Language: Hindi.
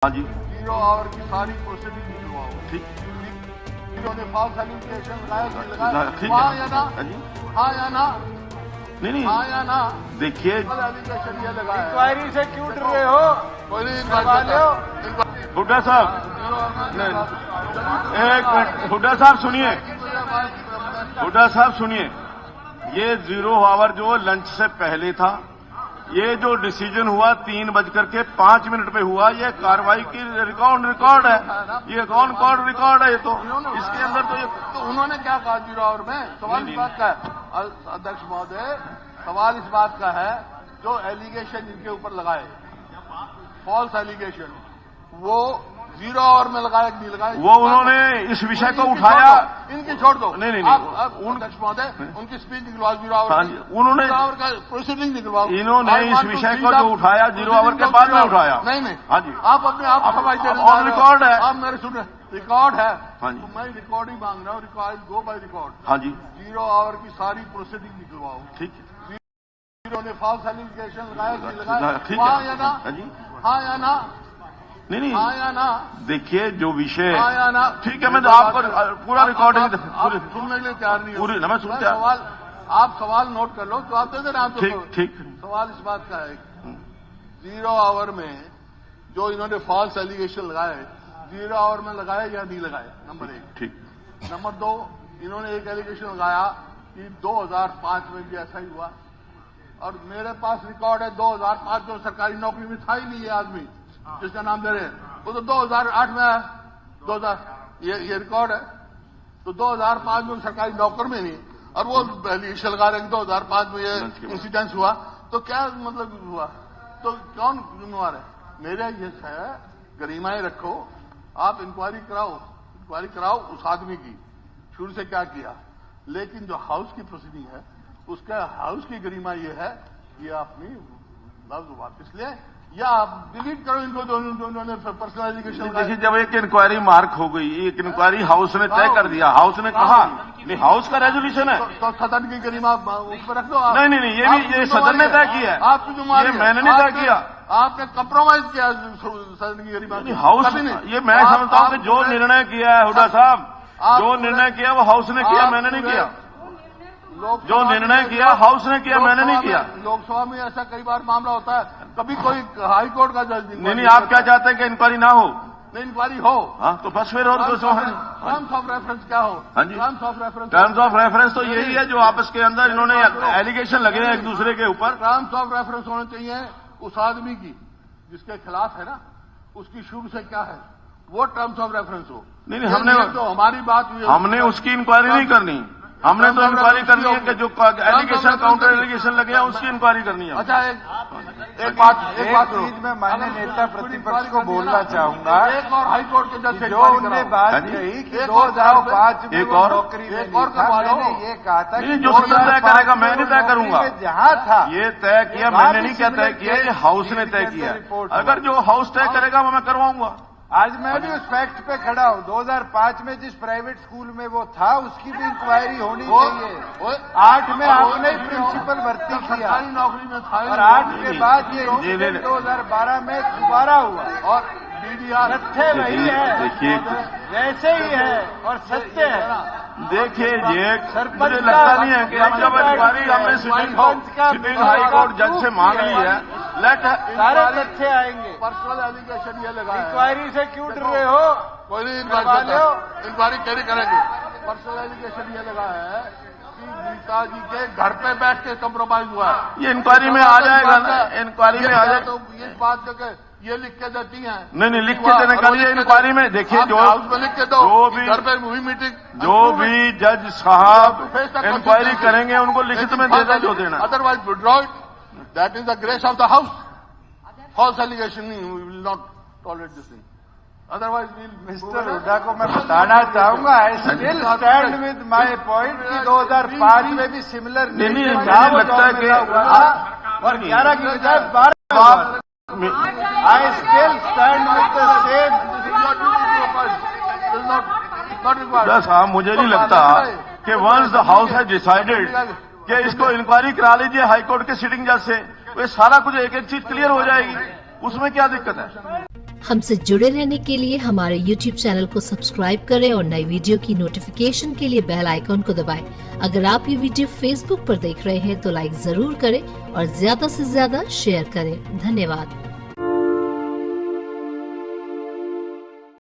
हाँ जी, 0 आवर की सारी प्रोसीडिंग निकलवाओ। ठीक, ने फॉल्स एलिगेशन लगाया ठीक हाँ या ना? है जी। हाँ या ना? नहीं हाँ या ना? देखिए, एलिगेशन ये लगाया। इंक्वायरी से क्यों डर रहे हो? कोई नहीं हुड्डा साहब, एक मिनट, हुड्डा साहब सुनिए, हुड्डा साहब सुनिए, ये 0 आवर जो लंच से पहले था, ये जो डिसीजन हुआ 3:05 पे हुआ, ये कार्रवाई की रिकॉर्ड है, ये कौन रिकॉर्ड है, ये तो इसके अंदर तो ये तो उन्होंने क्या कहा 0 आवर में? सवाल इस बात का है अध्यक्ष महोदय, सवाल इस बात का है जो एलिगेशन इनके ऊपर लगाए, फॉल्स एलिगेशन, वो 0 आवर में लगाया कि नहीं लगाया? वो उन्होंने इस विषय को उठाया। इनकी छोड़ दो। नहीं, आप अध्यक्ष महोदय उनकी स्पीच निकलवाओ 0 आवर। हाँ जी, उन्होंने 0 आवर का प्रोसीडिंग निकलवाओ। इन्होंने इस विषय को जो उठाया 0 आवर के बाद में उठाया। नहीं, हाँ जी, आप अपने आप हवाई ऑन रिकॉर्ड है। आप मेरे सुन रिकॉर्ड है। हाँ जी, तो मैं रिकॉर्डिंग मांग रहा हूँ, रिकॉर्ड गो बाय रिकॉर्ड। हाँ जी, 0 आवर की सारी प्रोसीडिंग निकलवाओ। ठीक है, 0 ने फॉल्स एलिगेशन लगाया कि नहीं लगाया? ठीक हाँ या है, ना? हाँ जी, हाँ या ना? नहीं हाँ या ना? देखिए जो विषय, हाँ या ना? ठीक है, मैं तो आपको पूरा रिकॉर्डिंग आप सुनने के लिए तैयार नहीं हो। पूरी मैं सुनता, सवाल आप सवाल नोट कर लो तो आप दे देना। ठीक, सवाल इस बात का है 0 आवर में जो इन्होंने फॉल्स एलिगेशन लगाए 0 आवर में लगाए या नहीं लगाए? नंबर 1। ठीक, नंबर 2, इन्होंने एक एलिगेशन लगाया कि 2005 में भी ऐसा ही हुआ, और मेरे पास रिकॉर्ड है 2005 जो सरकारी नौकरी में था ही नहीं ये आदमी जिसका नाम दे रहे हैं, वो तो 2008 में है। 2000 ये रिकॉर्ड है। तो 2005 में सरकारी नौकर में नहीं, और वो एलिगेशन लगा रहे हैं कि 2005 में ये इंसिडेंस हुआ, तो क्या मतलब हुआ? तो कौन जिम्मेवार है? मेरा ये है गरिमाएं रखो, आप इंक्वायरी कराओ उस आदमी की शुरू से क्या किया, लेकिन जो हाउस की प्रोसीडिंग है उसका हाउस की गरिमा ये है, ये अपनी लफ्ज वापस ले या आप डिलीट करो इनको दोनों ने पर्सनल एलिगेशन। देखिए जब एक इंक्वायरी मार्क हो गई, एक इंक्वायरी हाउस ने तय कर दिया, हाउस ने कहा नहीं, हाउस का रेजोल्यूशन है, तो सदन की गरिमा उस पर रख दो आप। नहीं, ये सदन ने तय किया है, आपकी जुम्मेदारी ये मैंने नहीं तय किया, आपने कंप्रोमाइज किया सदन की गरिमा। हाउस ये मैं समझता हूँ कि जो निर्णय किया है हुड्डा साहब, जो निर्णय किया वो हाउस ने किया, मैंने नहीं किया। जो निर्णय किया हाउस ने किया, मैंने नहीं किया। लोकसभा में ऐसा कई बार मामला होता है, कभी कोई हाई कोर्ट का जज नहीं, आप क्या चाहते हैं कि इंक्वायरी ना हो? नहीं, इंक्वायरी हो। हाँ, तो बस फिर और टर्म्स ऑफ रेफरेंस क्या हो? हाँ जी, टर्म्स ऑफ रेफरेंस तो यही है जो आपस के अंदर इन्होंने एलिगेशन लगे हैं एक दूसरे के ऊपर। टर्म्स ऑफ रेफरेंस होने चाहिए उस आदमी की जिसके खिलाफ है ना, उसकी शुरू से क्या है वो टर्म्स ऑफ रेफरेंस हो। नहीं, हमने तो हमारी बात हमने उसकी इंक्वायरी नहीं करनी, हमने तो इंक्वायरी करनी है कि जो एलिगेशन काउंटर एलिगेशन लगे हैं उसकी इंक्वायरी करनी है। अच्छा, एक बात चीज में माननीय नेता प्रतिपक्ष को बोलना चाहूंगा, एक और हाई कोर्ट के जज जो उन्होंने बात कही कि 2005 में वो नौकरी में नहीं था, मैंने ये कहा था कि जो सदन तय करेगा मैं नहीं तय करूंगा, जहाँ था ये तय किया, मैंने नहीं क्या तय किया, ये हाउस ने तय किया। अगर जो हाउस तय करेगा वो मैं करवाऊंगा। आज मैं भी उस फैक्ट पे खड़ा हूँ, 2005 में जिस प्राइवेट स्कूल में वो था उसकी भी इंक्वायरी होनी चाहिए। 8 में आपने प्रिंसिपल भर्ती किया नौकरी में था, और 8 के बाद ये इंसिडेंट 2012 में दोबारा हुआ, और DDR तथ्य वही है, देखिए वैसे ही है और सत्य है। देखिए ये मुझे लगता नहीं है कि अब जब इंक्वायरी हमने सिटिंग हाई कोर्ट जज से मांग ली है, सारे तथ्य आएंगे। पर्सनल एलिगेशन ये लगा, इंक्वायरी से क्यों डर रहे हो? कोई नहीं, इंक्वायरी कैरी करेंगे। पर्सनल एलिगेशन ये लगा है कि गीता जी के घर पे बैठ के कंप्रोमाइज हुआ है। ये इंक्वायरी में आ जाएगा ना, इंक्वायरी में आ जाएगा। तो इस बात को ये लिख के देती हैं। नहीं, लिख के देने का लिए इंक्वायरी में देखिए जो हाउस में लिख के दो, जो भी घर पे हुई मीटिंग, जो भी जज साहब इंक्वायरी करेंगे उनको लिखित में देना जो देना। Otherwise withdraw it, that is the grace of the house. False allegation we will not tolerate this thing, otherwise mister Hooda को मैं बताना चाहूंगा, I still stand with my point कि 2005 में भी सिमिलर नहीं, मुझे लगता है कि और 11 की बजाय 12 I still stand with the same. बस हाँ, मुझे नहीं लगता कि वंस द हाउस है डिसाइडेड कि इसको इंक्वायरी करा लीजिए हाई कोर्ट के सिटिंग जज से, तो सारा कुछ एक एक चीज क्लियर हो जाएगी, उसमें क्या दिक्कत है? हमसे जुड़े रहने के लिए हमारे YouTube चैनल को सब्सक्राइब करें और नई वीडियो की नोटिफिकेशन के लिए बेल आइकॉन को दबाएं। अगर आप ये वीडियो Facebook पर देख रहे हैं तो लाइक जरूर करें और ज्यादा से ज्यादा शेयर करें। धन्यवाद।